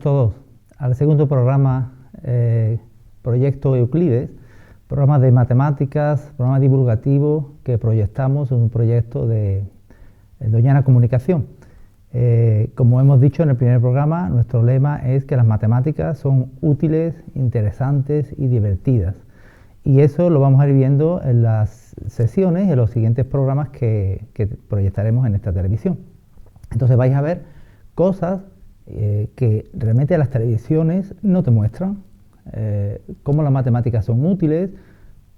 todos al segundo programa Proyecto Euclides, programa de matemáticas, programa divulgativo que proyectamos en un proyecto de Doñana Comunicación. Como hemos dicho en el primer programa, nuestro lema es que las matemáticas son útiles, interesantes y divertidas. Y eso lo vamos a ir viendo en las sesiones y en los siguientes programas que proyectaremos en esta televisión. Entonces vais a ver cosas que realmente las televisiones no te muestran, cómo las matemáticas son útiles,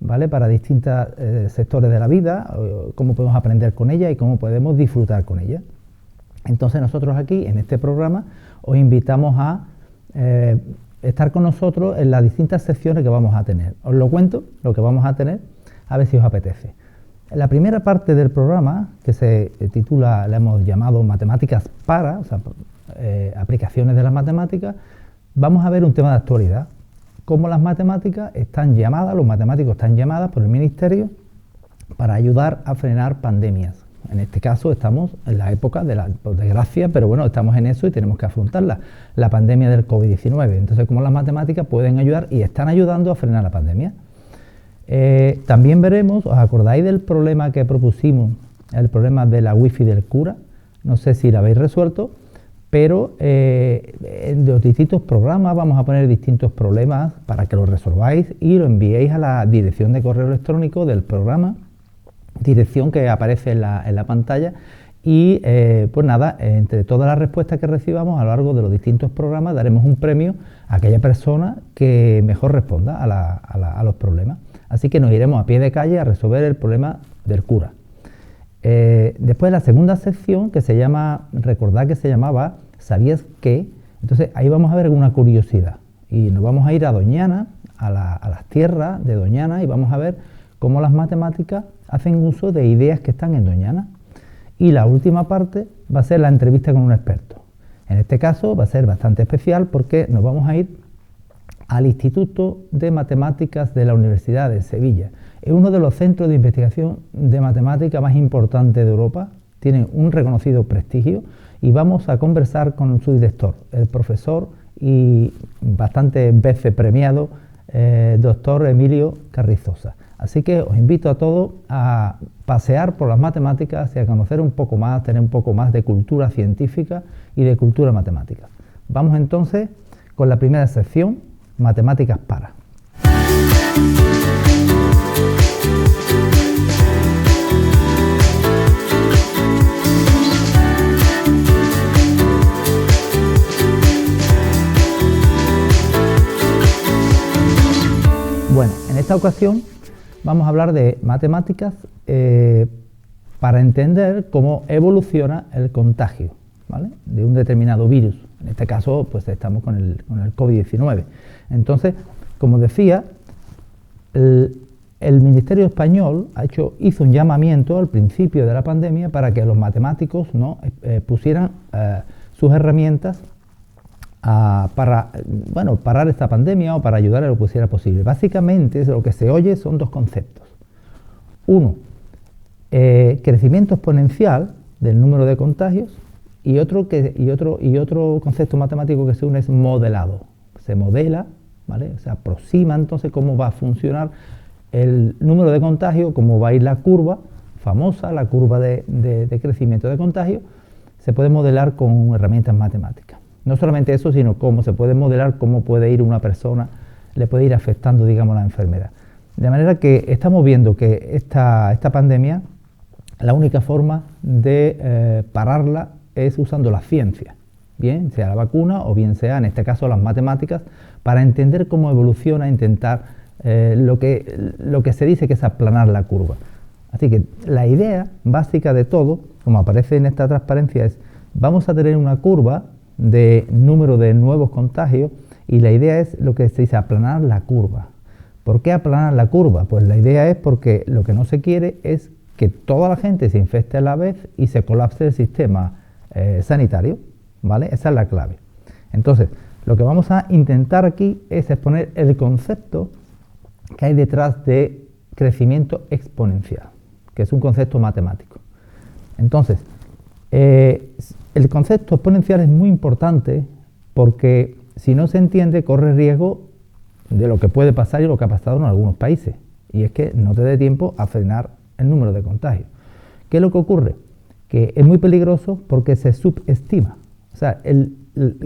¿vale?, para distintos sectores de la vida, cómo podemos aprender con ellas y cómo podemos disfrutar con ellas. Entonces nosotros aquí, en este programa, os invitamos a estar con nosotros en las distintas secciones que vamos a tener. Os lo cuento, lo que vamos a tener, a ver si os apetece. En la primera parte del programa, que se titula, la hemos llamado Matemáticas para, o sea, aplicaciones de las matemáticas, vamos a ver un tema de actualidad, cómo las matemáticas están llamadas, los matemáticos están llamadas por el Ministerio para ayudar a frenar pandemias. En este caso estamos en la época de la desgracia, pero bueno, estamos en eso y tenemos que afrontarla, la pandemia del COVID-19. Entonces, cómo las matemáticas pueden ayudar y están ayudando a frenar la pandemia. También veremos, ¿os acordáis del problema que propusimos, el problema de la wifi del cura? No sé si lo habéis resuelto, pero en los distintos programas vamos a poner distintos problemas para que los resolváis y lo enviéis a la dirección de correo electrónico del programa, dirección que aparece en la pantalla, y pues nada, entre todas las respuestas que recibamos a lo largo de los distintos programas daremos un premio a aquella persona que mejor responda a los problemas. Así que nos iremos a pie de calle a resolver el problema del cura. Después la segunda sección, que se llama, recordad que se llamaba ¿Sabías qué? Entonces ahí vamos a ver alguna curiosidad y nos vamos a ir a Doñana, a las tierras de Doñana, y vamos a ver cómo las matemáticas hacen uso de ideas que están en Doñana. Y la última parte va a ser la entrevista con un experto. En este caso va a ser bastante especial porque nos vamos a ir al Instituto de Matemáticas de la Universidad de Sevilla. Es uno de los centros de investigación de matemática más importantes de Europa, tiene un reconocido prestigio, y vamos a conversar con su director, el profesor y bastantes veces premiado, doctor Emilio Carrizosa. Así que os invito a todos a pasear por las matemáticas y a conocer un poco más, tener un poco más de cultura científica y de cultura matemática. Vamos entonces con la primera sección, Matemáticas para. Bueno, en esta ocasión vamos a hablar de matemáticas para entender cómo evoluciona el contagio, ¿vale?, de un determinado virus. En este caso, pues estamos con el COVID-19. Entonces, como decía, el Ministerio Español hizo un llamamiento al principio de la pandemia para que los matemáticos pusieran sus herramientas para parar esta pandemia o para ayudar a lo que fuera posible. Básicamente, lo que se oye son dos conceptos. Uno, crecimiento exponencial del número de contagios, y otro concepto matemático que se une es modelado. Se modela, ¿vale?, se aproxima entonces cómo va a funcionar el número de contagios, cómo va a ir la curva famosa, la curva de crecimiento de contagio. Se puede modelar con herramientas matemáticas. No solamente eso, sino cómo se puede modelar cómo puede ir una persona, le puede ir afectando, digamos, la enfermedad. De manera que estamos viendo que esta pandemia, la única forma de pararla es usando la ciencia, bien sea la vacuna o bien sea, en este caso, las matemáticas, para entender cómo evoluciona, intentar lo que se dice que es aplanar la curva. Así que la idea básica de todo, como aparece en esta transparencia, es vamos a tener una curva de número de nuevos contagios y la idea es lo que se dice aplanar la curva. ¿Por qué aplanar la curva? Pues la idea es porque lo que no se quiere es que toda la gente se infecte a la vez y se colapse el sistema sanitario, ¿vale? Esa es la clave. Entonces, lo que vamos a intentar aquí es exponer el concepto que hay detrás de crecimiento exponencial, que es un concepto matemático. Entonces, el concepto exponencial es muy importante porque si no se entiende, corre riesgo de lo que puede pasar y lo que ha pasado en algunos países, y es que no te dé tiempo a frenar el número de contagios. ¿Qué es lo que ocurre? Que es muy peligroso porque se subestima. O sea,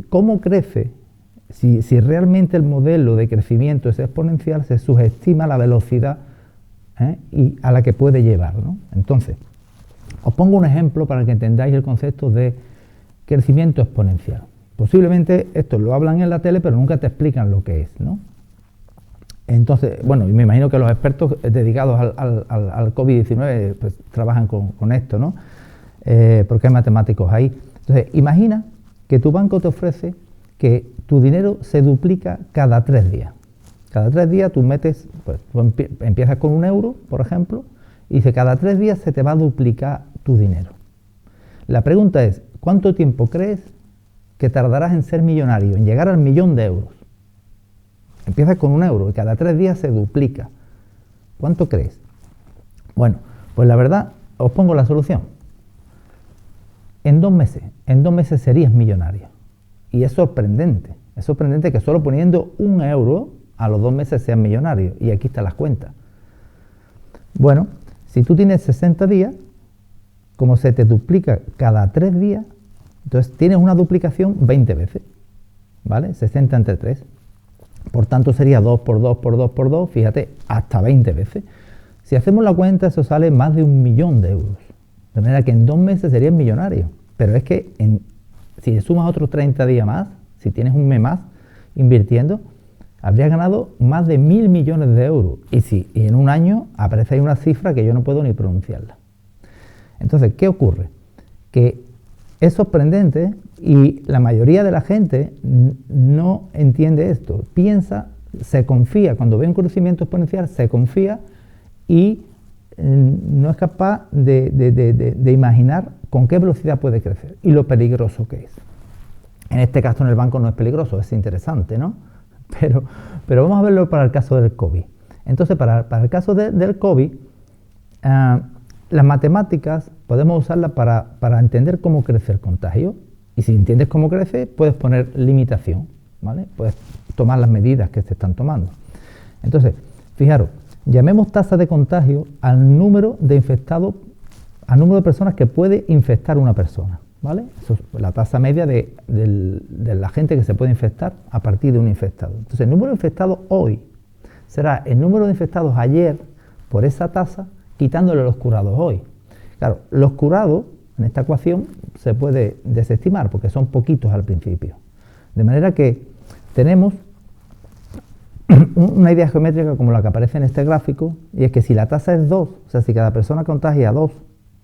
cómo crece, si realmente el modelo de crecimiento es exponencial, se subestima la velocidad y a la que puede llevar, ¿no? Entonces, os pongo un ejemplo para que entendáis el concepto de crecimiento exponencial. Posiblemente esto lo hablan en la tele, pero nunca te explican lo que es, ¿no? Entonces, bueno, y me imagino que los expertos dedicados al COVID-19 pues, trabajan con esto, ¿no? Porque hay matemáticos ahí. Entonces, imagina que tu banco te ofrece que tu dinero se duplica cada 3 días. Cada 3 días tú metes, pues tú empiezas con 1 euro, por ejemplo, y dice cada 3 días se te va a duplicar tu dinero. La pregunta es, ¿cuánto tiempo crees que tardarás en ser millonario, en llegar al 1.000.000 de euros? Empiezas con 1 euro y cada 3 días se duplica. ¿Cuánto crees? Bueno, pues la verdad, os pongo la solución. En 2 meses serías millonario. Y es sorprendente que solo poniendo 1 euro a los 2 meses seas millonario. Y aquí están las cuentas. Bueno, si tú tienes 60 días, como se te duplica cada 3 días, entonces tienes una duplicación 20 veces, ¿vale? 60 entre 3. Por tanto sería 2 por 2 por 2 por 2, fíjate, hasta 20 veces. Si hacemos la cuenta, eso sale más de 1.000.000 de euros. De manera que en 2 meses serías millonario. Pero es que si le sumas otros 30 días más, si tienes un mes más invirtiendo, habrías ganado más de 1.000 millones de euros. Y en un año aparece ahí una cifra que yo no puedo ni pronunciarla. Entonces, ¿qué ocurre? Que es sorprendente y la mayoría de la gente no entiende esto. Piensa, se confía, cuando ve un crecimiento exponencial, se confía y no es capaz de imaginar con qué velocidad puede crecer y lo peligroso que es. En este caso en el banco no es peligroso, es interesante, ¿no? Pero vamos a verlo para el caso del COVID. Entonces, para el caso del COVID, las matemáticas podemos usarlas para entender cómo crece el contagio. Y si entiendes cómo crece, puedes poner limitación, ¿vale? Puedes tomar las medidas que se están tomando. Entonces, fijaros, llamemos tasa de contagio al número de infectados, al número de personas que puede infectar una persona, ¿vale? Eso es la tasa media de la gente que se puede infectar a partir de un infectado. Entonces, el número de infectados hoy será el número de infectados ayer por esa tasa, quitándole los curados hoy. Claro, los curados en esta ecuación se puede desestimar porque son poquitos al principio. De manera que tenemos una idea geométrica como la que aparece en este gráfico, y es que si la tasa es 2, o sea, si cada persona contagia a 2,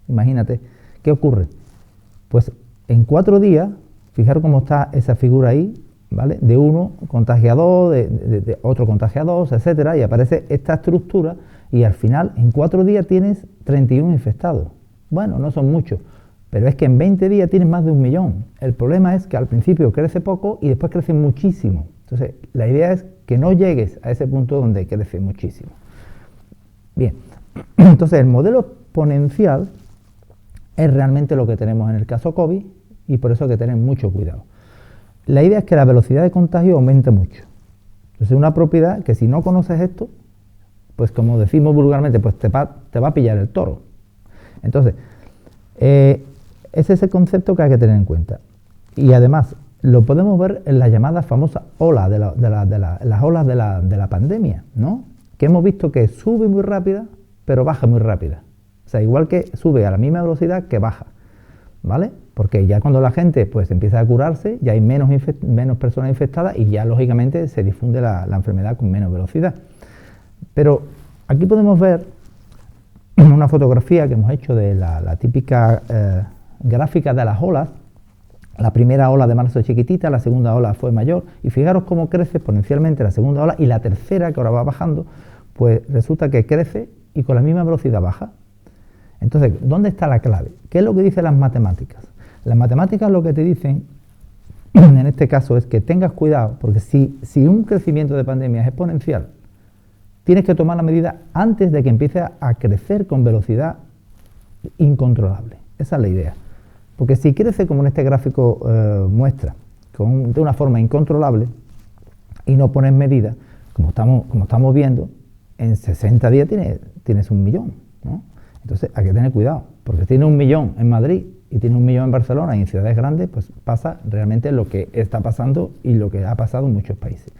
imagínate, ¿qué ocurre? Pues en 4 días, fijaros cómo está esa figura ahí, ¿vale? De uno contagia a 2, de otro contagia a 2, etcétera, y aparece esta estructura, y al final, en 4 días tienes 31 infectados. Bueno, no son muchos, pero es que en 20 días tienes más de 1.000.000. El problema es que al principio crece poco y después crece muchísimo. Entonces, la idea es que no llegues a ese punto donde crece muchísimo. Bien, entonces el modelo exponencial es realmente lo que tenemos en el caso COVID y por eso hay que tener mucho cuidado. La idea es que la velocidad de contagio aumente mucho. Entonces, una propiedad que si no conoces esto, pues como decimos vulgarmente, pues te va a pillar el toro. Entonces, ese es el concepto que hay que tener en cuenta. Y además, lo podemos ver en la llamada famosa ola las olas de la pandemia, ¿no? Que hemos visto que sube muy rápida, pero baja muy rápida. O sea, igual que sube a la misma velocidad que baja, ¿vale? Porque ya cuando la gente pues empieza a curarse, ya hay menos personas infectadas y ya lógicamente se difunde la enfermedad con menos velocidad. Pero aquí podemos ver una fotografía que hemos hecho de la típica gráfica de las olas. La primera ola de marzo es chiquitita, la segunda ola fue mayor, y fijaros cómo crece exponencialmente la segunda ola, y la tercera, que ahora va bajando, pues resulta que crece y con la misma velocidad baja. Entonces, ¿dónde está la clave? ¿Qué es lo que dicen las matemáticas? Las matemáticas lo que te dicen, en este caso, es que tengas cuidado, porque si un crecimiento de pandemia es exponencial, tienes que tomar la medida antes de que empiece a crecer con velocidad incontrolable. Esa es la idea. Porque si crece como en este gráfico muestra, de una forma incontrolable, y no pones medidas, como estamos viendo, en 60 días tienes 1 millón, ¿no? Entonces hay que tener cuidado, porque si tienes 1 millón en Madrid y tienes 1 millón en Barcelona y en ciudades grandes, pues pasa realmente lo que está pasando y lo que ha pasado en muchos países.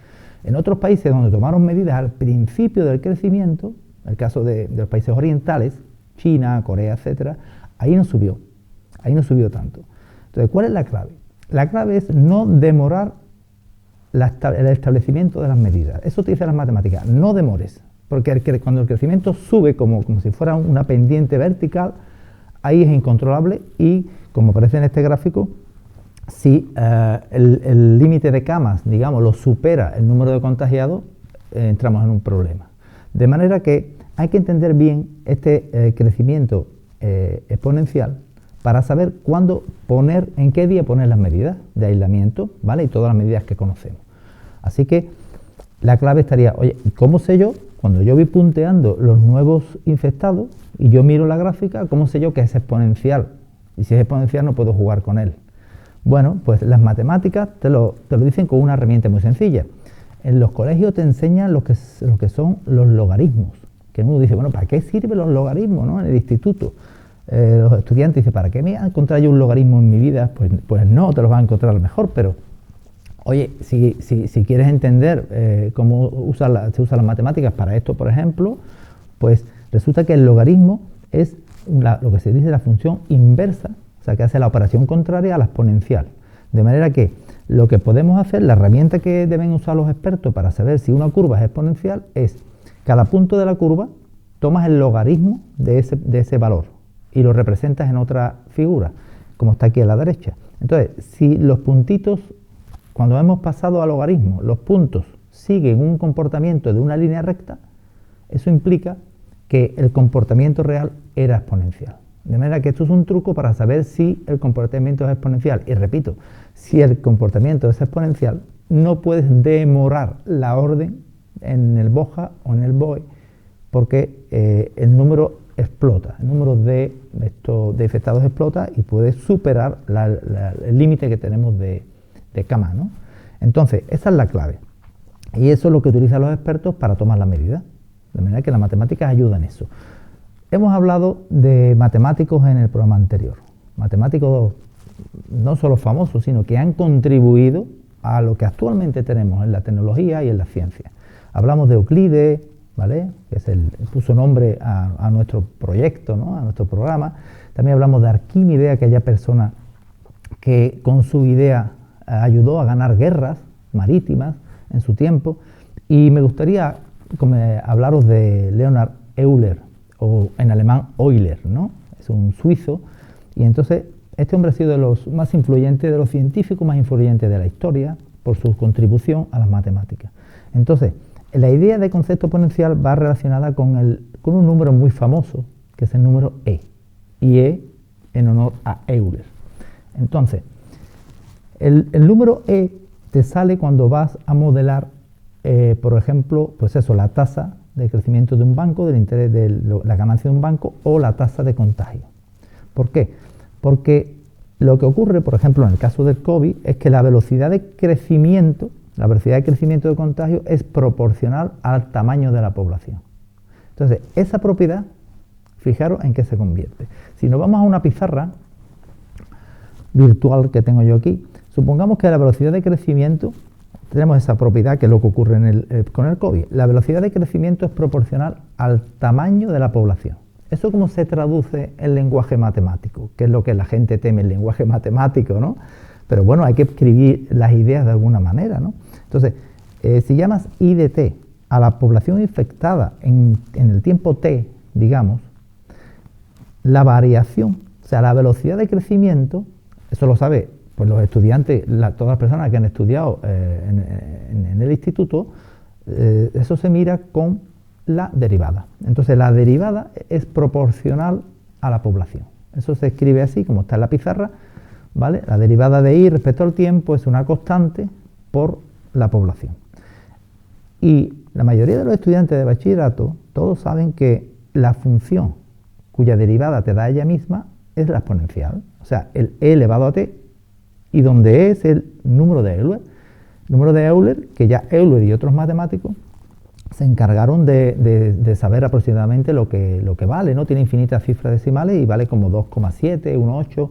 En otros países donde tomaron medidas al principio del crecimiento, el caso de los países orientales, China, Corea, etcétera, ahí no subió tanto. Entonces, ¿cuál es la clave? La clave es no demorar el establecimiento de las medidas. Eso te dice las matemáticas, no demores, porque cuando el crecimiento sube como si fuera una pendiente vertical, ahí es incontrolable y, como aparece en este gráfico, si el límite de camas, digamos, lo supera el número de contagiados, entramos en un problema. De manera que hay que entender bien este crecimiento exponencial para saber en qué día poner las medidas de aislamiento, ¿vale? Y todas las medidas que conocemos. Así que la clave estaría, oye, ¿cómo sé yo? Cuando yo voy punteando los nuevos infectados y yo miro la gráfica, ¿cómo sé yo que es exponencial? Y si es exponencial no puedo jugar con él. Bueno, pues las matemáticas te lo dicen con una herramienta muy sencilla. En los colegios te enseñan lo que son los logaritmos. Que uno dice, bueno, ¿para qué sirven los logaritmos, ¿no? En el instituto. Los estudiantes dicen, ¿para qué me voy a encontrar yo un logaritmo en mi vida? Pues no, te los vas a encontrar a lo mejor, pero oye, si quieres entender cómo se usan las matemáticas para esto, por ejemplo, pues resulta que el logaritmo es lo que se dice la función inversa, o sea, que hace la operación contraria a la exponencial. De manera que lo que podemos hacer, la herramienta que deben usar los expertos para saber si una curva es exponencial es cada punto de la curva tomas el logaritmo de ese valor y lo representas en otra figura, como está aquí a la derecha. Entonces, si los puntitos, cuando hemos pasado al logaritmo, los puntos siguen un comportamiento de una línea recta, eso implica que el comportamiento real era exponencial. De manera que esto es un truco para saber si el comportamiento es exponencial. Y repito, si el comportamiento es exponencial, no puedes demorar la orden en el BOJA o en el BOE, porque el número explota, el número de infectados explota y puede superar el límite que tenemos de camas, ¿no? Entonces, esa es la clave. Y eso es lo que utilizan los expertos para tomar las medidas. De manera que las matemáticas ayudan en eso. Hemos hablado de matemáticos en el programa anterior. Matemáticos no solo famosos, sino que han contribuido a lo que actualmente tenemos en la tecnología y en la ciencia. Hablamos de Euclides, ¿vale? Que puso nombre a nuestro proyecto, ¿no? A nuestro programa. También hablamos de Arquímedes, aquella persona que con su idea ayudó a ganar guerras marítimas en su tiempo. Y me gustaría hablaros de Leonhard Euler, o en alemán Euler, ¿no? Es un suizo, y entonces este hombre ha sido de los más influyentes, de los científicos más influyentes de la historia, por su contribución a las matemáticas. Entonces, la idea de concepto exponencial va relacionada con un número muy famoso, que es el número E, y E en honor a Euler. Entonces, el número E te sale cuando vas a modelar, por ejemplo, pues eso, la tasa de crecimiento de un banco, del interés de la ganancia de un banco o la tasa de contagio. ¿Por qué? Porque lo que ocurre, por ejemplo, en el caso del COVID, es que la velocidad de crecimiento de contagio es proporcional al tamaño de la población. Entonces, esa propiedad, fijaros en qué se convierte. Si nos vamos a una pizarra virtual que tengo yo aquí, supongamos que la velocidad de crecimiento, tenemos esa propiedad que es lo que ocurre con el COVID. La velocidad de crecimiento es proporcional al tamaño de la población. ¿Eso cómo se traduce en lenguaje matemático? Que es lo que la gente teme, el lenguaje matemático, ¿no? Pero bueno, hay que escribir las ideas de alguna manera, ¿no? Entonces, si llamas I de t a la población infectada en el tiempo t, digamos, la variación, o sea, la velocidad de crecimiento, eso lo sabe pues los estudiantes, todas las personas que han estudiado en el instituto, eso se mira con la derivada. Entonces la derivada es proporcional a la población. Eso se escribe así, como está en la pizarra, ¿vale? La derivada de I respecto al tiempo es una constante por la población. Y la mayoría de los estudiantes de bachillerato, todos saben que la función cuya derivada te da ella misma es la exponencial. O sea, el e elevado a t, y donde e es el número de Euler. Número de Euler, que ya Euler y otros matemáticos se encargaron de saber aproximadamente lo que vale, ¿no? Tiene infinitas cifras decimales y vale como 2,7, 1,8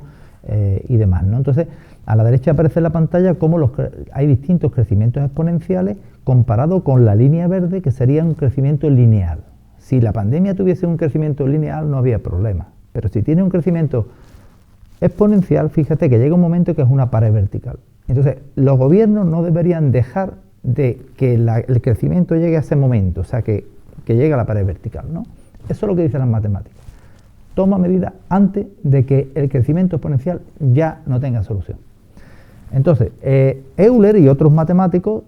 y demás, ¿no? Entonces, a la derecha aparece en la pantalla cómo hay distintos crecimientos exponenciales comparado con la línea verde, que sería un crecimiento lineal. Si la pandemia tuviese un crecimiento lineal no había problema, pero si tiene un crecimiento exponencial, fíjate que llega un momento que es una pared vertical. Entonces, los gobiernos no deberían dejar de que el crecimiento llegue a ese momento, o sea, que llegue a la pared vertical, ¿no? Eso es lo que dicen las matemáticas. Toma medidas antes de que el crecimiento exponencial ya no tenga solución. Entonces, Euler y otros matemáticos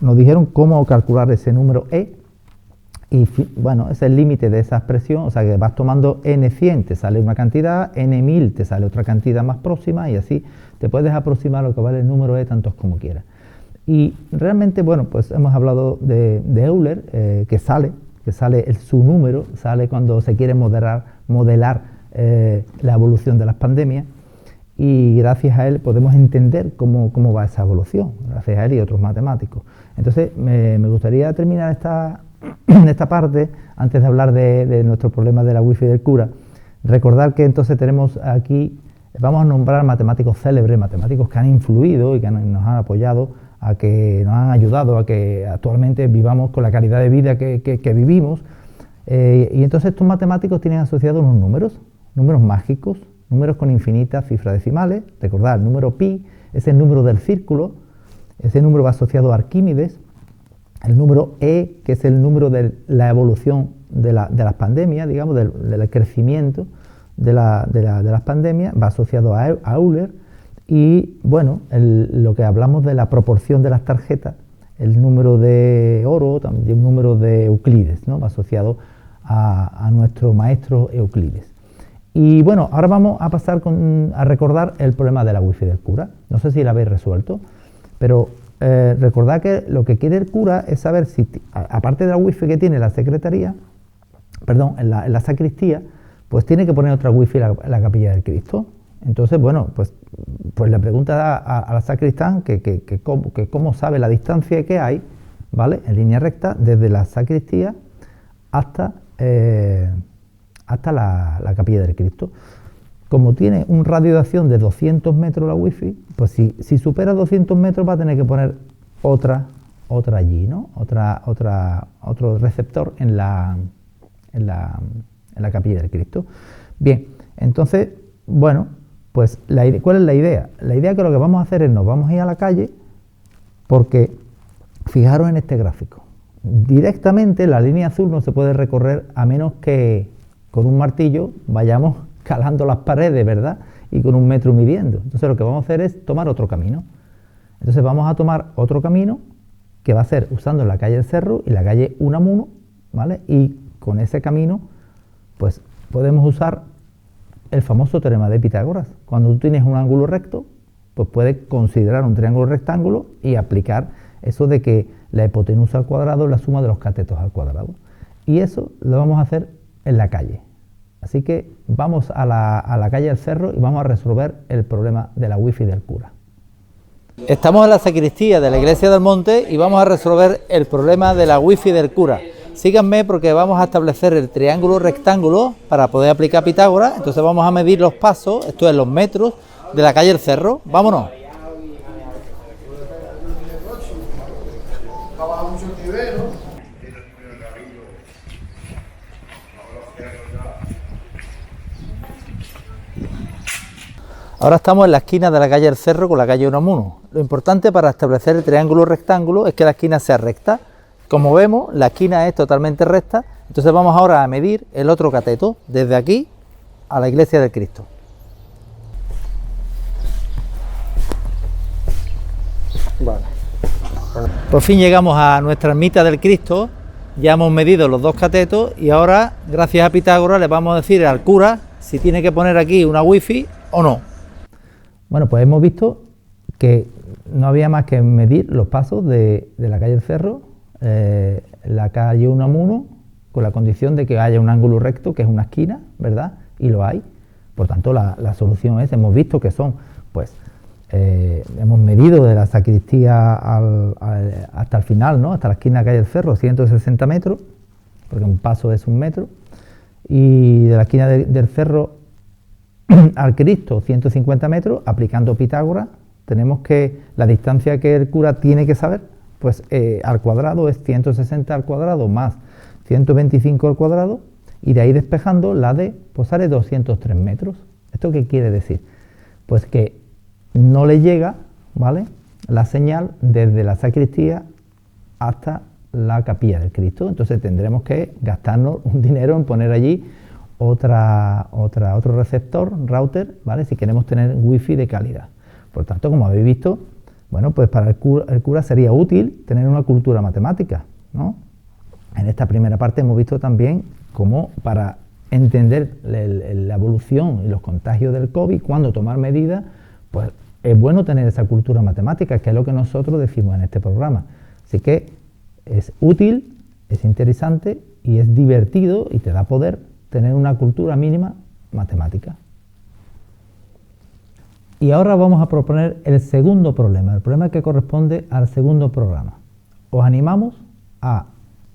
nos dijeron cómo calcular ese número E, y bueno, ese es el límite de esa expresión, o sea que vas tomando n100, te sale una cantidad, n1000 te sale otra cantidad más próxima, y así te puedes aproximar a lo que vale el número E tantos como quieras. Y realmente, bueno, pues hemos hablado de Euler, que sale su número, sale cuando se quiere modelar la evolución de las pandemias, y gracias a él podemos entender cómo va esa evolución, gracias a él y otros matemáticos. Entonces, me gustaría terminar esta parte, antes de hablar de nuestro problema de la wifi del cura, recordar que entonces tenemos aquí, vamos a nombrar matemáticos célebres, matemáticos que han influido y que nos han apoyado, nos han ayudado a que actualmente vivamos con la calidad de vida que vivimos, y entonces estos matemáticos tienen asociados unos números mágicos, números con infinitas cifras decimales. Recordad, el número pi es el número del círculo, ese número va asociado a Arquímedes. El número E, que es el número de la evolución de las pandemias, digamos, del crecimiento de las pandemias, va asociado a Euler. Y bueno, lo que hablamos de la proporción de las tarjetas, el número de oro, también un número de Euclides, ¿no? Va asociado a nuestro maestro Euclides. Y bueno, ahora vamos a pasar a recordar el problema de la wifi del cura. No sé si lo habéis resuelto, pero recordad que lo que quiere el cura es saber si, aparte de la wifi que tiene la secretaría, perdón, en la sacristía, pues tiene que poner otra wifi en la capilla del Cristo. Entonces, bueno, pues le pregunta a la sacristán que cómo sabe la distancia que hay, ¿vale? En línea recta, desde la sacristía hasta la capilla del Cristo. Como tiene un radio de acción de 200 metros la wifi, pues si supera 200 metros va a tener que poner otra allí, ¿no? Otro receptor en la capilla del Cristo. Bien, entonces, bueno, pues ¿cuál es la idea? La idea es que lo que vamos a hacer es nos vamos a ir a la calle, porque fijaros en este gráfico. Directamente la línea azul no se puede recorrer a menos que con un martillo vayamos calando las paredes, ¿verdad? Y con un metro midiendo. Entonces lo que vamos a hacer es tomar otro camino. Entonces vamos a tomar otro camino que va a ser usando la calle del Cerro y la calle Unamuno, ¿vale? Y con ese camino, pues podemos usar el famoso teorema de Pitágoras. Cuando tú tienes un ángulo recto, pues puedes considerar un triángulo rectángulo y aplicar eso de que la hipotenusa al cuadrado es la suma de los catetos al cuadrado. Y eso lo vamos a hacer en la calle. Así que vamos a la calle del Cerro y vamos a resolver el problema de la wifi del cura. Estamos en la sacristía de la iglesia del Monte y vamos a resolver el problema de la wifi del cura. Síganme porque vamos a establecer el triángulo rectángulo para poder aplicar Pitágoras. Entonces vamos a medir los pasos, esto es los metros, de la calle del Cerro. ¡Vámonos! Ahora estamos en la esquina de la calle del Cerro con la calle Unamuno. Lo importante para establecer el triángulo rectángulo es que la esquina sea recta. Como vemos, la esquina es totalmente recta, entonces vamos ahora a medir el otro cateto, desde aquí a la iglesia del Cristo. Vale. Por fin llegamos a nuestra ermita del Cristo, ya hemos medido los dos catetos y ahora, gracias a Pitágoras, le vamos a decir al cura si tiene que poner aquí una wifi o no. Bueno, pues hemos visto que no había más que medir los pasos de la calle del Cerro, la calle Unamuno, con la condición de que haya un ángulo recto, que es una esquina, ¿verdad? Y lo hay. Por tanto, la solución es, hemos visto que son, pues, hemos medido de la sacristía hasta el final, ¿no? Hasta la esquina de calle del Cerro, 160 metros, porque un paso es 1 metro, y de la esquina del Cerro al Cristo, 150 metros, aplicando Pitágoras, tenemos que la distancia que el cura tiene que saber, pues al cuadrado es 160 al cuadrado más 125 al cuadrado, y de ahí despejando la D, pues sale 203 metros. ¿Esto qué quiere decir? Pues que no le llega, ¿vale?, la señal desde la sacristía hasta la capilla del Cristo. Entonces tendremos que gastarnos un dinero en poner allí otro receptor, router, ¿vale?, si queremos tener wifi de calidad. Por tanto, como habéis visto, bueno, pues para el cura sería útil tener una cultura matemática, ¿no? En esta primera parte hemos visto también cómo para entender la evolución y los contagios del COVID, cuándo tomar medidas, pues es bueno tener esa cultura matemática, que es lo que nosotros decimos en este programa. Así que es útil, es interesante y es divertido y te da poder tener una cultura mínima matemática. Y ahora vamos a proponer el segundo problema, el problema que corresponde al segundo programa. Os animamos a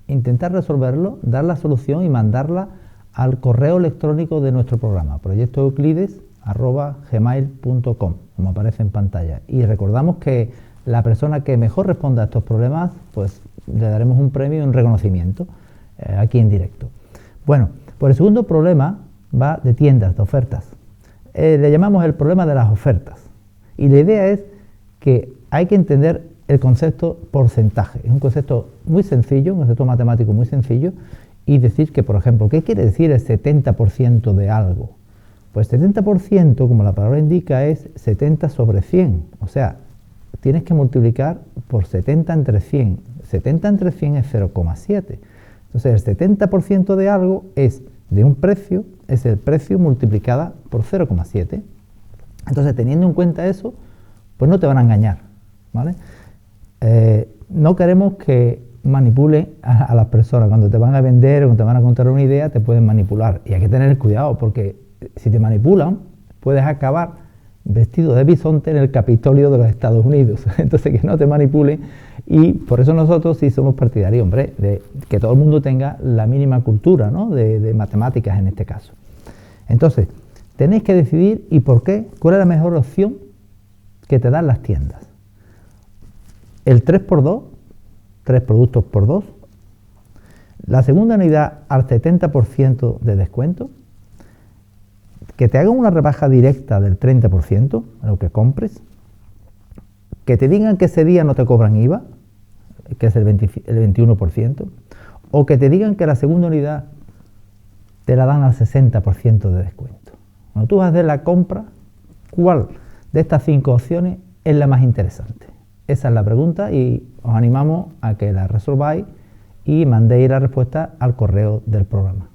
intentar resolverlo, dar la solución y mandarla al correo electrónico de nuestro programa, proyectoeuclides@gmail.com, como aparece en pantalla. Y recordamos que la persona que mejor responda a estos problemas, pues le daremos un premio y un reconocimiento aquí en directo. Bueno, pues el segundo problema va de tiendas, de ofertas. Le llamamos el problema de las ofertas. Y la idea es que hay que entender el concepto porcentaje. Es un concepto muy sencillo, un concepto matemático muy sencillo, y decir que, por ejemplo, ¿qué quiere decir el 70% de algo? Pues 70%, como la palabra indica, es 70 sobre 100. O sea, tienes que multiplicar por 70 entre 100. 70 entre 100 es 0,7. Entonces, el 70% de algo es de un precio, es el precio multiplicada por 0,7. Entonces, teniendo en cuenta eso, pues no te van a engañar, ¿vale? No queremos que manipulen a las personas. Cuando te van a vender o te van a contar una idea, te pueden manipular. Y hay que tener cuidado, porque si te manipulan, puedes acabar vestido de bisonte en el Capitolio de los Estados Unidos. Entonces, que no te manipulen. Y por eso nosotros sí somos partidarios, hombre, de que todo el mundo tenga la mínima cultura, ¿no?, de matemáticas en este caso. Entonces, tenéis que decidir y por qué, cuál es la mejor opción que te dan las tiendas. El 3x2, 3 productos por 2, la segunda unidad al 70% de descuento, que te hagan una rebaja directa del 30% a lo que compres, que te digan que ese día no te cobran IVA, que es el 21%, o que te digan que la segunda unidad te la dan al 60% de descuento. Cuando tú vas a hacer la compra, ¿cuál de estas 5 opciones es la más interesante? Esa es la pregunta y os animamos a que la resolváis y mandéis la respuesta al correo del programa.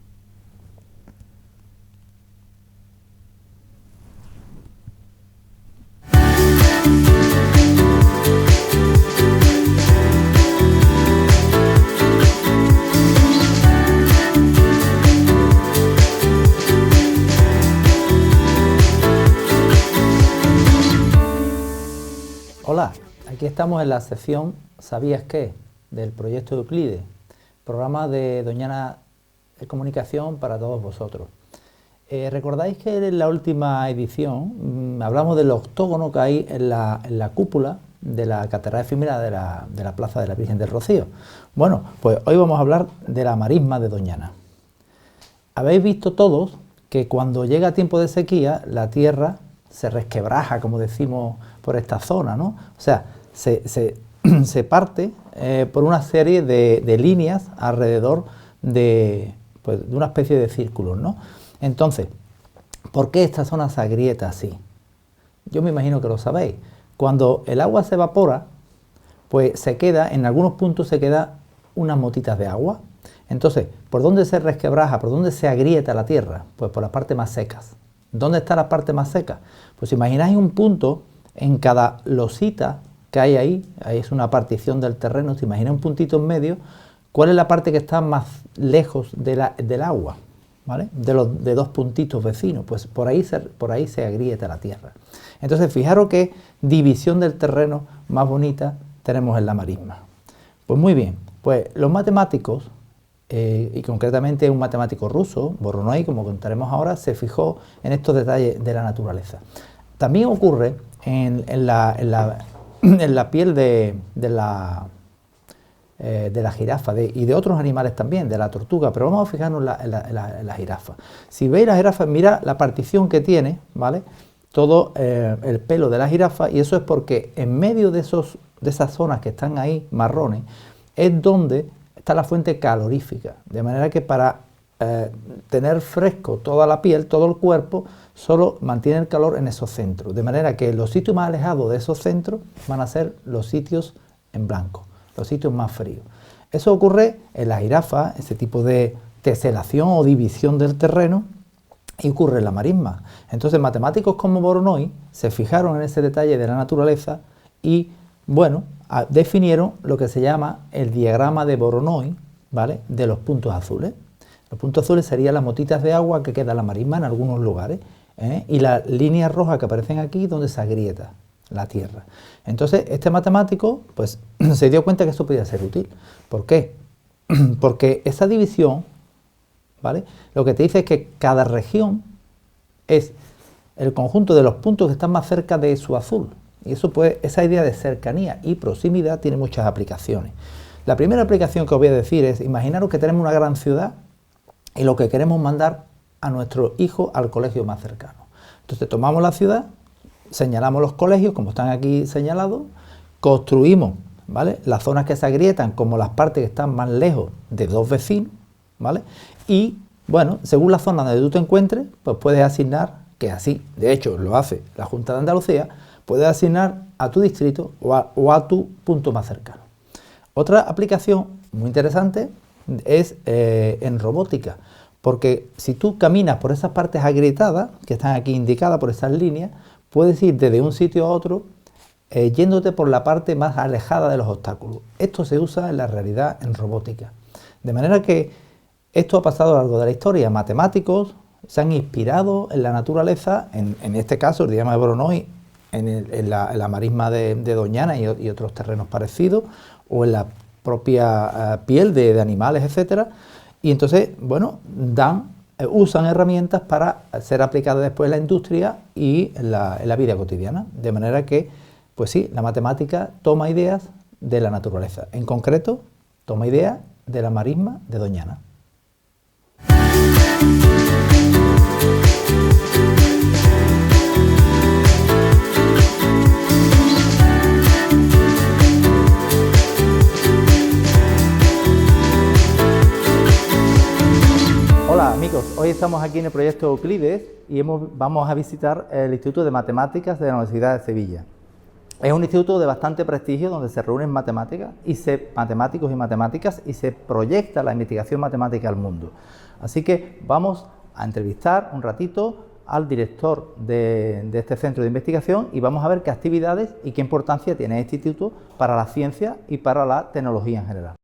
Hola, aquí estamos en la sección ¿Sabías qué?, del proyecto Euclides, programa de Doñana Comunicación para todos vosotros. ¿Recordáis que en la última edición hablamos del octógono que hay en la cúpula de la Catedral Efímera de la Plaza de la Virgen del Rocío? Bueno, pues hoy vamos a hablar de la marisma de Doñana. Habéis visto todos que cuando llega tiempo de sequía, la tierra se resquebraja, como decimos, por esta zona, ¿no? O sea, se parte por una serie de líneas alrededor de una especie de círculos, ¿no? Entonces, ¿por qué esta zona se agrieta así? Yo me imagino que lo sabéis. Cuando el agua se evapora, pues se queda, en algunos puntos se queda unas motitas de agua. Entonces, ¿por dónde se resquebraja, por dónde se agrieta la tierra? Pues por las partes más secas. ¿Dónde está la parte más seca? Pues imagináis un punto en cada losita que hay ahí es una partición del terreno, te imaginas un puntito en medio, ¿cuál es la parte que está más lejos del agua? ¿vale? De dos puntitos vecinos, pues por ahí se agrieta la Tierra. Entonces, fijaros qué división del terreno más bonita tenemos en la marisma. Pues muy bien, pues los matemáticos, y concretamente un matemático ruso, Voronoi, como contaremos ahora, se fijó en estos detalles de la naturaleza. También ocurre en la piel de la jirafa y de otros animales también, de la tortuga, pero vamos a fijarnos en la jirafa. Si veis la jirafa, mira la partición que tiene, ¿vale? Todo el pelo de la jirafa, y eso es porque en medio de esas zonas que están ahí marrones es donde está la fuente calorífica, de manera que para tener fresco toda la piel, todo el cuerpo, solo mantiene el calor en esos centros, de manera que los sitios más alejados de esos centros van a ser los sitios en blanco, los sitios más fríos. Eso ocurre en la jirafa, ese tipo de teselación o división del terreno, y ocurre en la marisma. Entonces matemáticos como Voronoi se fijaron en ese detalle de la naturaleza y, bueno, definieron lo que se llama el diagrama de Voronoi, ¿vale?, de los puntos azules. Los puntos azules serían las motitas de agua que queda en la marisma en algunos lugares, y las líneas rojas que aparecen aquí donde se agrieta la Tierra. Entonces este matemático pues se dio cuenta que esto podía ser útil. ¿Por qué? Porque esa división, ¿vale?, lo que te dice es que cada región es el conjunto de los puntos que están más cerca de su azul. Y eso, pues, esa idea de cercanía y proximidad tiene muchas aplicaciones. La primera aplicación que os voy a decir es, imaginaros que tenemos una gran ciudad y lo que queremos mandar a nuestro hijo al colegio más cercano. Entonces tomamos la ciudad, señalamos los colegios, como están aquí señalados, construimos, ¿vale?, las zonas que se agrietan como las partes que están más lejos de dos vecinos, ¿vale? Y, bueno, según la zona donde tú te encuentres, pues puedes asignar, que así, de hecho, lo hace la Junta de Andalucía, puedes asignar a tu distrito o a tu punto más cercano. Otra aplicación muy interesante es en robótica, porque si tú caminas por esas partes agrietadas, que están aquí indicadas por esas líneas, puedes ir desde un sitio a otro yéndote por la parte más alejada de los obstáculos. Esto se usa en la realidad en robótica. De manera que esto ha pasado a lo largo de la historia. Matemáticos se han inspirado en la naturaleza, en este caso el diagrama de Voronoi, en la marisma de Doñana y otros terrenos parecidos, o en la propia piel de animales, etcétera. Y entonces, bueno, usan herramientas para ser aplicadas después en la industria y en la vida cotidiana. De manera que, pues sí, la matemática toma ideas de la naturaleza. En concreto, toma ideas de la marisma de Doñana. Hola amigos, hoy estamos aquí en el proyecto Euclides y vamos a visitar el Instituto de Matemáticas de la Universidad de Sevilla. Es un instituto de bastante prestigio donde se reúnen matemáticos y matemáticas y se proyecta la investigación matemática al mundo. Así que vamos a entrevistar un ratito al director de este centro de investigación y vamos a ver qué actividades y qué importancia tiene este instituto para la ciencia y para la tecnología en general.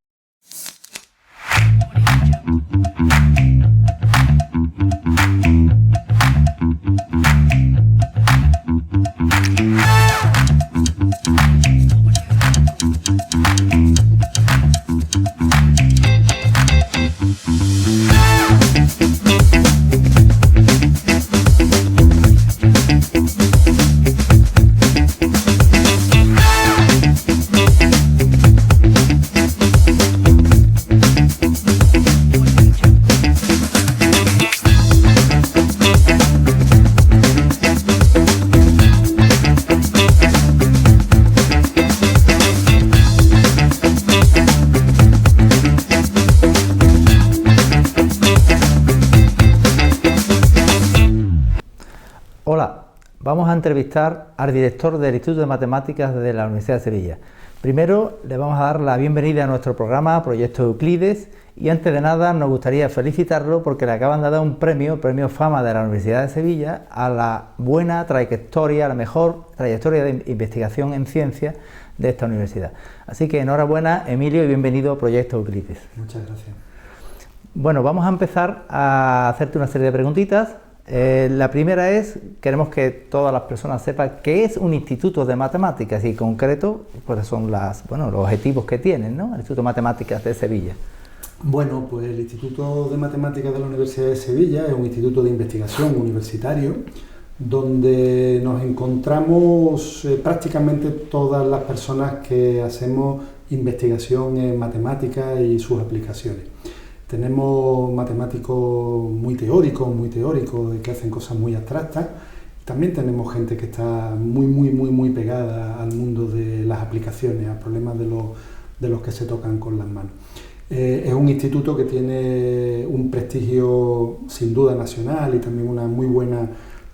Hola, vamos a entrevistar al director del Instituto de Matemáticas de la Universidad de Sevilla. Primero le vamos a dar la bienvenida a nuestro programa Proyecto Euclides y antes de nada nos gustaría felicitarlo porque le acaban de dar un premio Fama de la Universidad de Sevilla a la buena trayectoria, a la mejor trayectoria de investigación en ciencia de esta universidad. Así que enhorabuena Emilio y bienvenido a Proyecto Euclides. Muchas gracias. Bueno, vamos a empezar a hacerte una serie de preguntitas. La primera es, queremos que todas las personas sepan qué es un instituto de matemáticas y en concreto cuáles son los objetivos que tienen, ¿no? El Instituto de Matemáticas de Sevilla. Bueno, pues el Instituto de Matemáticas de la Universidad de Sevilla es un instituto de investigación universitario donde nos encontramos prácticamente todas las personas que hacemos investigación en matemáticas y sus aplicaciones. Tenemos matemáticos muy teóricos, que hacen cosas muy abstractas. También tenemos gente que está muy pegada al mundo de las aplicaciones, a problemas de los que se tocan con las manos. Es un instituto que tiene un prestigio sin duda nacional y también una muy buena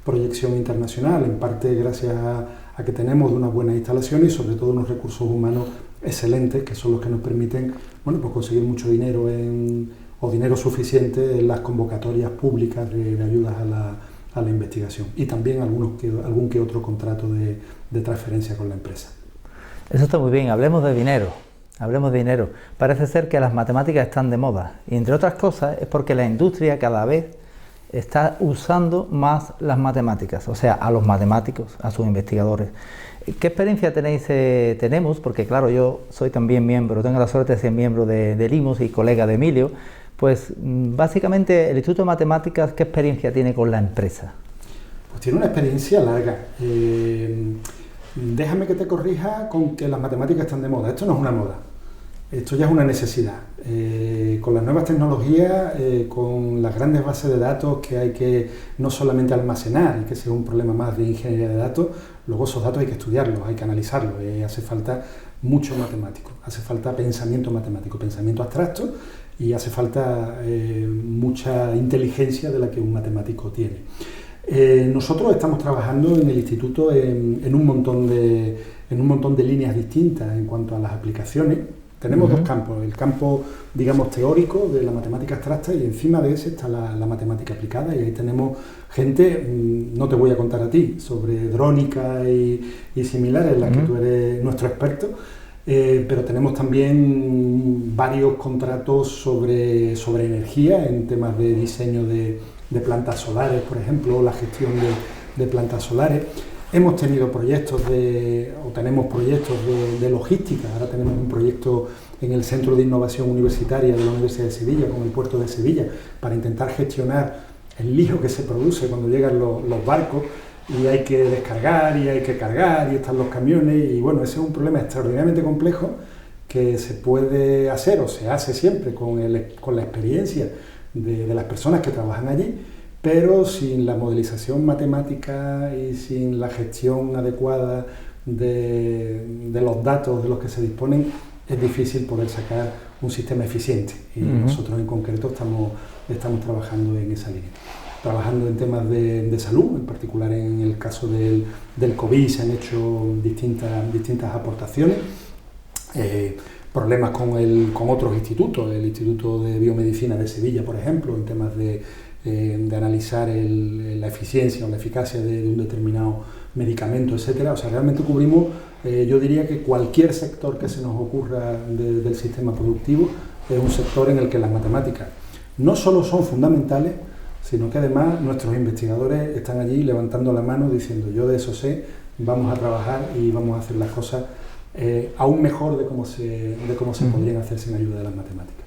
proyección internacional, en parte gracias a que tenemos unas buenas instalaciones y sobre todo unos recursos humanos excelentes, que son los que nos permiten pues conseguir mucho dinero o dinero suficiente en las convocatorias públicas de ayudas a la investigación y también algún que otro contrato de transferencia con la empresa. Eso está muy bien, hablemos de dinero. Parece ser que las matemáticas están de moda y entre otras cosas es porque la industria cada vez está usando más las matemáticas, o sea, a los matemáticos, a sus investigadores. ¿Qué experiencia tenemos? Porque claro, yo soy también tengo la suerte de ser miembro del IMOS y colega de Emilio. Pues básicamente el Instituto de Matemáticas, ¿qué experiencia tiene con la empresa? Pues tiene una experiencia larga. Déjame que te corrija con que las matemáticas están de moda. Esto no es una moda, esto ya es una necesidad. Con las nuevas tecnologías, con las grandes bases de datos que hay que no solamente almacenar, y que sea un problema más de ingeniería de datos, luego esos datos hay que estudiarlos, hay que analizarlos, hace falta mucho matemático, hace falta pensamiento matemático, pensamiento abstracto, y hace falta mucha inteligencia de la que un matemático tiene. Nosotros estamos trabajando en el instituto en un montón de líneas distintas en cuanto a las aplicaciones. Tenemos dos campos, el campo, digamos, teórico de la matemática abstracta y encima de ese está la matemática aplicada y ahí tenemos gente, no te voy a contar a ti, sobre drónica y similares, en la que tú eres nuestro experto. Pero tenemos también varios contratos sobre energía en temas de diseño de plantas solares, por ejemplo, la gestión de plantas solares. Hemos tenido tenemos proyectos de logística. Ahora tenemos un proyecto en el Centro de Innovación Universitaria de la Universidad de Sevilla, con el puerto de Sevilla, para intentar gestionar el lío que se produce cuando llegan los barcos y hay que descargar y hay que cargar y están los camiones y bueno, ese es un problema extraordinariamente complejo que se puede hacer o se hace siempre con la experiencia de las personas que trabajan allí, pero sin la modelización matemática y sin la gestión adecuada de los datos de los que se disponen, es difícil poder sacar un sistema eficiente y nosotros en concreto estamos trabajando en esa línea. Trabajando en temas de salud, en particular en el caso del COVID se han hecho distintas aportaciones, problemas con otros institutos, el Instituto de Biomedicina de Sevilla, por ejemplo, en temas de analizar la eficiencia o la eficacia de un determinado medicamento, etcétera. O sea, realmente cubrimos, yo diría que cualquier sector que se nos ocurra del sistema productivo es un sector en el que las matemáticas no solo son fundamentales, sino que además nuestros investigadores están allí levantando la mano diciendo yo de eso sé, vamos a trabajar y vamos a hacer las cosas aún mejor de cómo se podrían hacer sin ayuda de las matemáticas.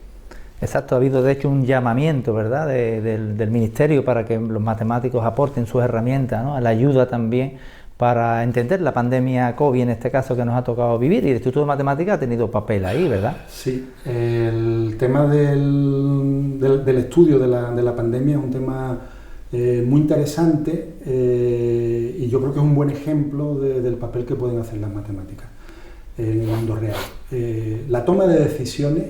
Exacto, ha habido de hecho un llamamiento, ¿verdad?, del Ministerio para que los matemáticos aporten sus herramientas, ¿no?, a la ayuda también para entender la pandemia COVID, en este caso, que nos ha tocado vivir, y el Instituto de Matemáticas ha tenido papel ahí, ¿verdad? Sí, el tema del estudio de la pandemia es un tema muy interesante y yo creo que es un buen ejemplo del papel que pueden hacer las matemáticas en el mundo real. La toma de decisiones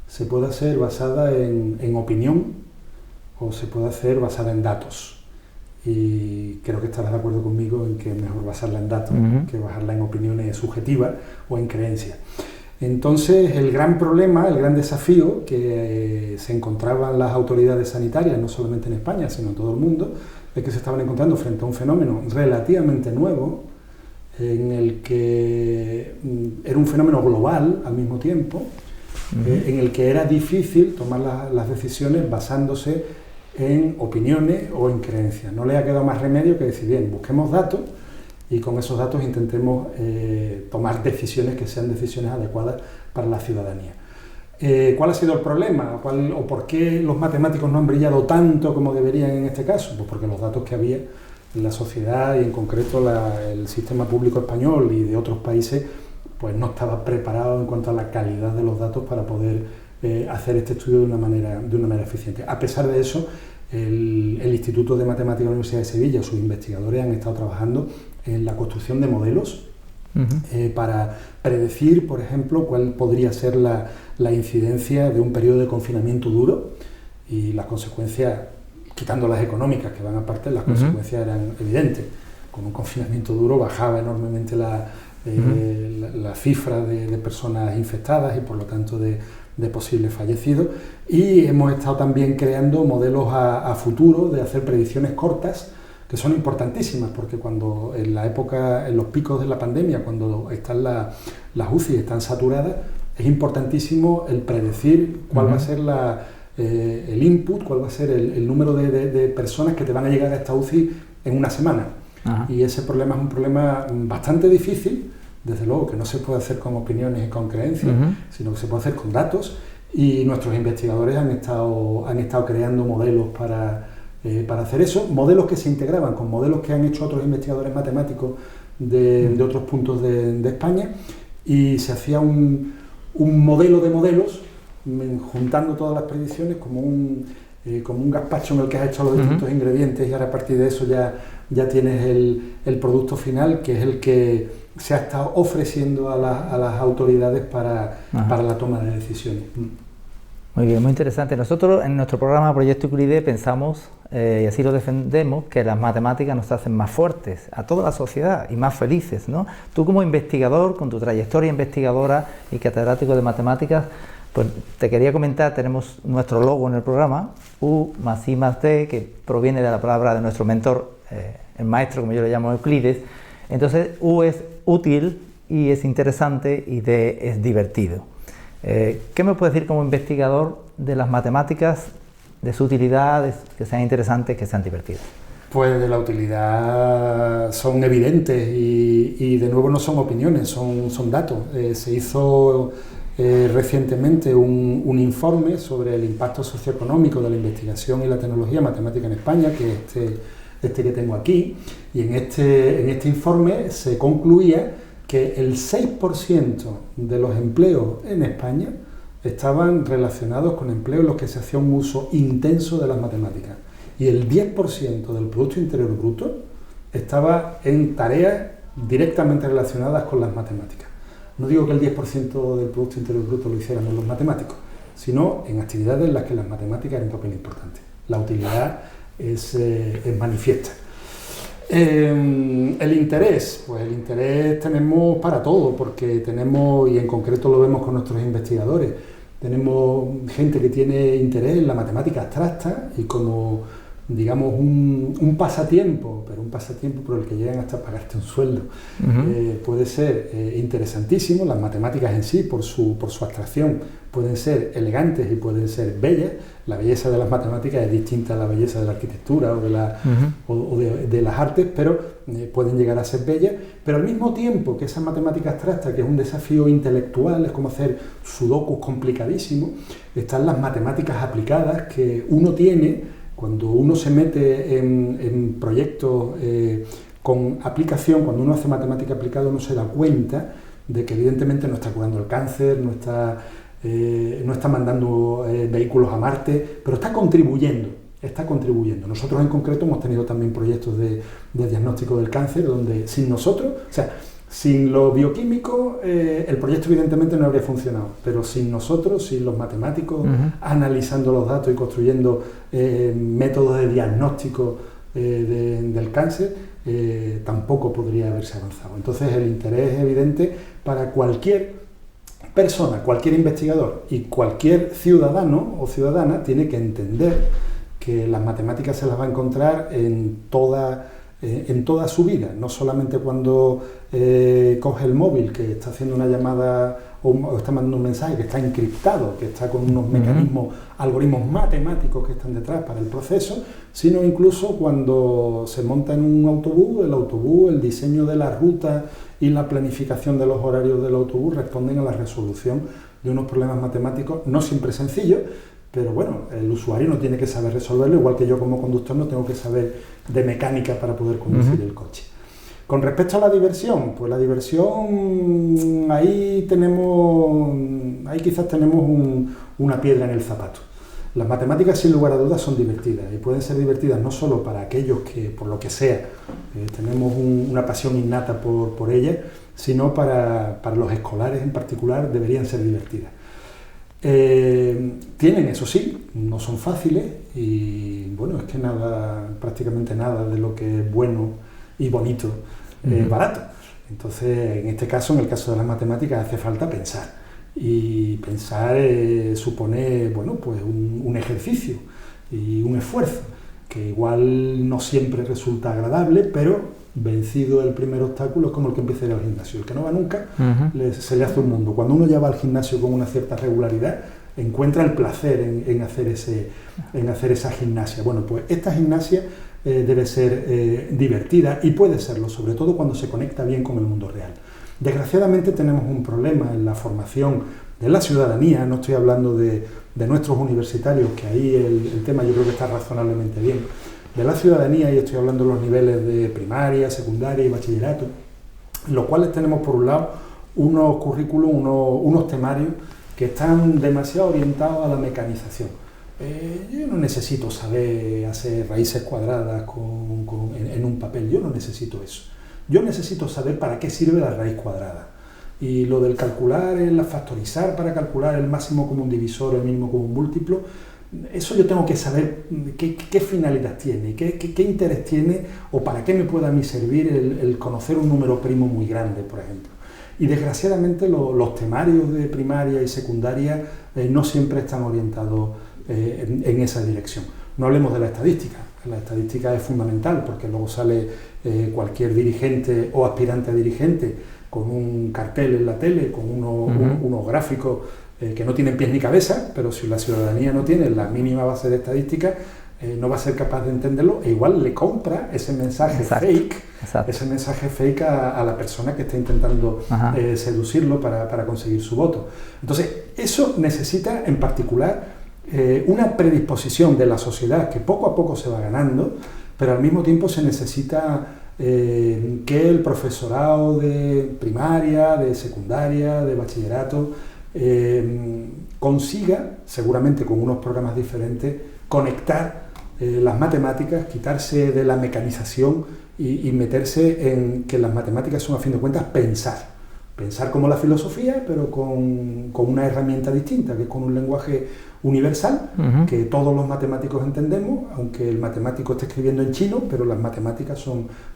se puede hacer basada en opinión o se puede hacer basada en datos. Y creo que estarás de acuerdo conmigo en que es mejor basarla en datos que basarla en opiniones subjetivas o en creencias. Entonces, el gran problema, el gran desafío que se encontraban las autoridades sanitarias, no solamente en España, sino en todo el mundo, es que se estaban encontrando frente a un fenómeno relativamente nuevo, en el que era un fenómeno global al mismo tiempo, en el que era difícil tomar las decisiones basándose en opiniones o en creencias. No le ha quedado más remedio que decir, bien, busquemos datos y con esos datos intentemos tomar decisiones que sean decisiones adecuadas para la ciudadanía. ¿Cuál ha sido el problema? ¿O por qué los matemáticos no han brillado tanto como deberían en este caso? Pues porque los datos que había en la sociedad y en concreto el sistema público español y de otros países pues no estaba preparado en cuanto a la calidad de los datos para poder hacer este estudio de una manera eficiente. A pesar de eso, el Instituto de Matemáticas de la Universidad de Sevilla, sus investigadores han estado trabajando en la construcción de modelos para predecir, por ejemplo, cuál podría ser la incidencia de un periodo de confinamiento duro y las consecuencias, quitando las económicas que van aparte, las consecuencias eran evidentes. Con un confinamiento duro bajaba enormemente la cifra de personas infectadas y por lo tanto de posibles fallecidos, y hemos estado también creando modelos a futuro de hacer predicciones cortas que son importantísimas, porque cuando en los picos de la pandemia, cuando están las UCI están saturadas, es importantísimo el predecir cuál va a ser el input, cuál va a ser el número de personas que te van a llegar a esta UCI en una semana. Ajá. Y ese problema es un problema bastante difícil, desde luego que no se puede hacer con opiniones y con creencias, sino que se puede hacer con datos, y nuestros investigadores han estado creando modelos para hacer eso, modelos que se integraban con modelos que han hecho otros investigadores matemáticos de otros puntos de España, y se hacía un modelo de modelos juntando todas las predicciones como un gazpacho en el que has hecho los distintos ingredientes, y ahora a partir de eso ya tienes el producto final, que es el que se ha estado ofreciendo a las autoridades para la toma de decisiones. Muy bien, muy interesante. Nosotros en nuestro programa Proyecto Euclide pensamos, y así lo defendemos, que las matemáticas nos hacen más fuertes a toda la sociedad y más felices, ¿no? Tú como investigador, con tu trayectoria investigadora y catedrático de matemáticas, pues te quería comentar, tenemos nuestro logo en el programa, U más I más D, que proviene de la palabra de nuestro mentor, el maestro, como yo le llamo, Euclides. Entonces, U es útil, I es interesante y D es divertido. ¿Qué me puedes decir como investigador de las matemáticas, de su utilidad, que sean interesantes, que sean divertidas? Pues de la utilidad son evidentes y de nuevo no son opiniones, son datos. Se hizo recientemente un informe sobre el impacto socioeconómico de la investigación y la tecnología matemática en España, que es este que tengo aquí, y en este informe se concluía que el 6% de los empleos en España estaban relacionados con empleos en los que se hacía un uso intenso de las matemáticas, y el 10% del Producto Interior Bruto estaba en tareas directamente relacionadas con las matemáticas. No digo que el 10% del Producto Interior Bruto lo hiciéramos los matemáticos, sino en actividades en las que las matemáticas eran un papel importante. La utilidad es manifiesta. El interés, pues el interés tenemos para todo, porque tenemos, y en concreto lo vemos con nuestros investigadores, tenemos gente que tiene interés en la matemática abstracta y como, digamos, un pasatiempo, pero un pasatiempo por el que llegan hasta pagarte un sueldo. Puede ser interesantísimo. Las matemáticas en sí, por su abstracción, pueden ser elegantes y pueden ser bellas. La belleza de las matemáticas es distinta a la belleza de la arquitectura o de las artes, pero pueden llegar a ser bellas. Pero al mismo tiempo que esa matemática abstracta, que es un desafío intelectual, es como hacer sudokus complicadísimos, están las matemáticas aplicadas que uno tiene cuando uno se mete en proyectos con aplicación. Cuando uno hace matemática aplicada, uno se da cuenta de que evidentemente no está curando el cáncer, no está mandando vehículos a Marte, pero está contribuyendo. Nosotros en concreto hemos tenido también proyectos de diagnóstico del cáncer, donde sin nosotros, o sea, sin lo bioquímico, el proyecto evidentemente no habría funcionado, pero sin nosotros, sin los matemáticos analizando los datos y construyendo métodos de diagnóstico del cáncer, tampoco podría haberse avanzado. Entonces el interés es evidente para cualquier persona, cualquier investigador y cualquier ciudadano o ciudadana tiene que entender que las matemáticas se las va a encontrar en toda su vida, no solamente cuando coge el móvil, que está haciendo una llamada o está mandando un mensaje que está encriptado, que está con unos mecanismos, algoritmos matemáticos que están detrás para el proceso, sino incluso cuando se monta en un autobús, el diseño de la ruta y la planificación de los horarios del autobús responden a la resolución de unos problemas matemáticos, no siempre sencillos, pero bueno, el usuario no tiene que saber resolverlo, igual que yo como conductor no tengo que saber de mecánica para poder conducir el coche. Con respecto a la diversión, pues la diversión, ahí quizás tenemos una piedra en el zapato. Las matemáticas, sin lugar a dudas, son divertidas y pueden ser divertidas no solo para aquellos que, por lo que sea, tenemos una pasión innata por ellas, sino para los escolares en particular deberían ser divertidas. Tienen, eso sí, no son fáciles y bueno, es que prácticamente nada de lo que es bueno y bonito es barato. Entonces, en este caso, en el caso de las matemáticas, hace falta pensar. Y pensar supone, bueno, pues un ejercicio y un esfuerzo, que igual no siempre resulta agradable, pero vencido el primer obstáculo es como el que empieza a ir al gimnasio. El que no va nunca, se le hace un mundo. Cuando uno ya va al gimnasio con una cierta regularidad, encuentra el placer en hacer esa gimnasia. Bueno, pues esta gimnasia debe ser divertida y puede serlo, sobre todo cuando se conecta bien con el mundo real. Desgraciadamente tenemos un problema en la formación de la ciudadanía, no estoy hablando de nuestros universitarios, que ahí el tema yo creo que está razonablemente bien, de la ciudadanía, y estoy hablando de los niveles de primaria, secundaria y bachillerato, en los cuales tenemos por un lado unos currículos, unos temarios que están demasiado orientados a la mecanización. Yo no necesito saber hacer raíces cuadradas en un papel, yo no necesito eso. Yo necesito saber para qué sirve la raíz cuadrada. Y lo del calcular, factorizar para calcular el máximo común divisor o el mínimo común múltiplo, eso yo tengo que saber qué finalidad tiene, qué interés tiene o para qué me puede a mí servir el conocer un número primo muy grande, por ejemplo. Y desgraciadamente los temarios de primaria y secundaria no siempre están orientados en esa dirección. No hablemos de la estadística. La estadística es fundamental porque luego sale cualquier dirigente o aspirante a dirigente con un cartel en la tele, con unos gráficos que no tienen pies ni cabeza, pero si la ciudadanía no tiene la mínima base de estadística, no va a ser capaz de entenderlo e igual le compra ese mensaje fake a la persona que está intentando seducirlo para conseguir su voto. Entonces, eso necesita en particular una predisposición de la sociedad que poco a poco se va ganando, pero al mismo tiempo se necesita que el profesorado de primaria, de secundaria, de bachillerato consiga, seguramente con unos programas diferentes, conectar las matemáticas, quitarse de la mecanización y meterse en que las matemáticas son, a fin de cuentas, pensar como la filosofía, pero con una herramienta distinta, que es con un lenguaje universal, que todos los matemáticos entendemos, aunque el matemático esté escribiendo en chino, pero las matemáticas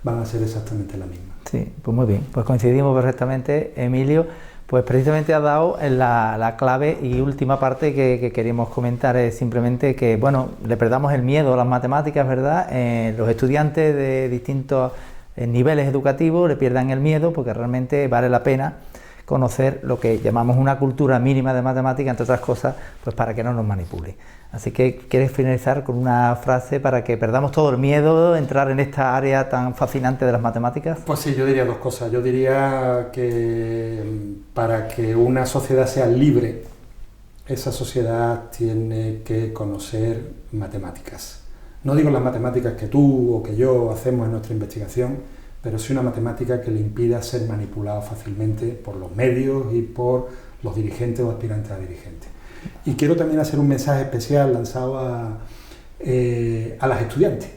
van a ser exactamente la misma. Sí, pues muy bien, pues coincidimos perfectamente, Emilio. Pues precisamente has dado en la clave y última parte que queríamos comentar, es simplemente que, bueno, le perdamos el miedo a las matemáticas, ¿verdad? Los estudiantes de distintos niveles educativos le pierdan el miedo porque realmente vale la pena conocer lo que llamamos una cultura mínima de matemáticas, entre otras cosas, pues para que no nos manipule. Así que, ¿quieres finalizar con una frase para que perdamos todo el miedo, entrar en esta área tan fascinante de las matemáticas? Pues sí, yo diría dos cosas. Yo diría que para que una sociedad sea libre, esa sociedad tiene que conocer matemáticas. No digo las matemáticas que tú o que yo hacemos en nuestra investigación, pero sí una matemática que le impida ser manipulado fácilmente por los medios y por los dirigentes o aspirantes a dirigentes. Y quiero también hacer un mensaje especial lanzado a las estudiantes.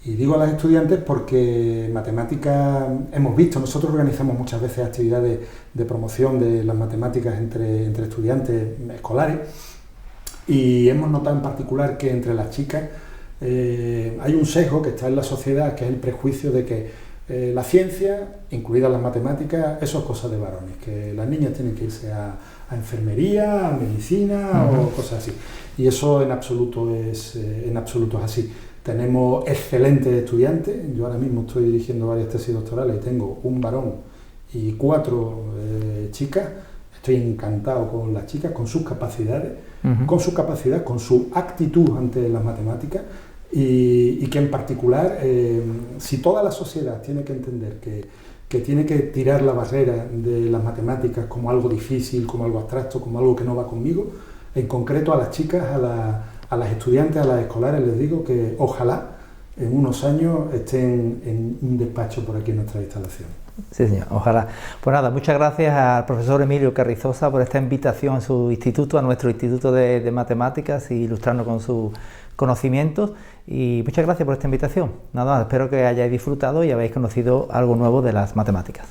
Y digo a las estudiantes porque matemáticas hemos visto, nosotros organizamos muchas veces actividades de promoción de las matemáticas entre estudiantes escolares y hemos notado en particular que entre las chicas hay un sesgo que está en la sociedad, que es el prejuicio de que la ciencia, incluidas las matemáticas, eso es cosa de varones, que las niñas tienen que irse a enfermería, a medicina o cosas así. Y eso en absoluto es así. Tenemos excelentes estudiantes. Yo ahora mismo estoy dirigiendo varias tesis doctorales y tengo un varón y 4 chicas Estoy encantado con las chicas, con sus capacidades, con su capacidad, con su actitud ante las matemáticas y que en particular, si toda la sociedad tiene que entender que tiene que tirar la barrera de las matemáticas como algo difícil, como algo abstracto, como algo que no va conmigo, en concreto a las chicas, a las estudiantes, a las escolares, les digo que ojalá en unos años estén en un despacho por aquí en nuestra instalación. Sí, señor, ojalá. Pues nada, muchas gracias al profesor Emilio Carrizosa por esta invitación a su instituto, a nuestro Instituto de Matemáticas, y ilustrarnos con sus conocimientos, y muchas gracias por esta invitación. Nada más, espero que hayáis disfrutado y habéis conocido algo nuevo de las matemáticas.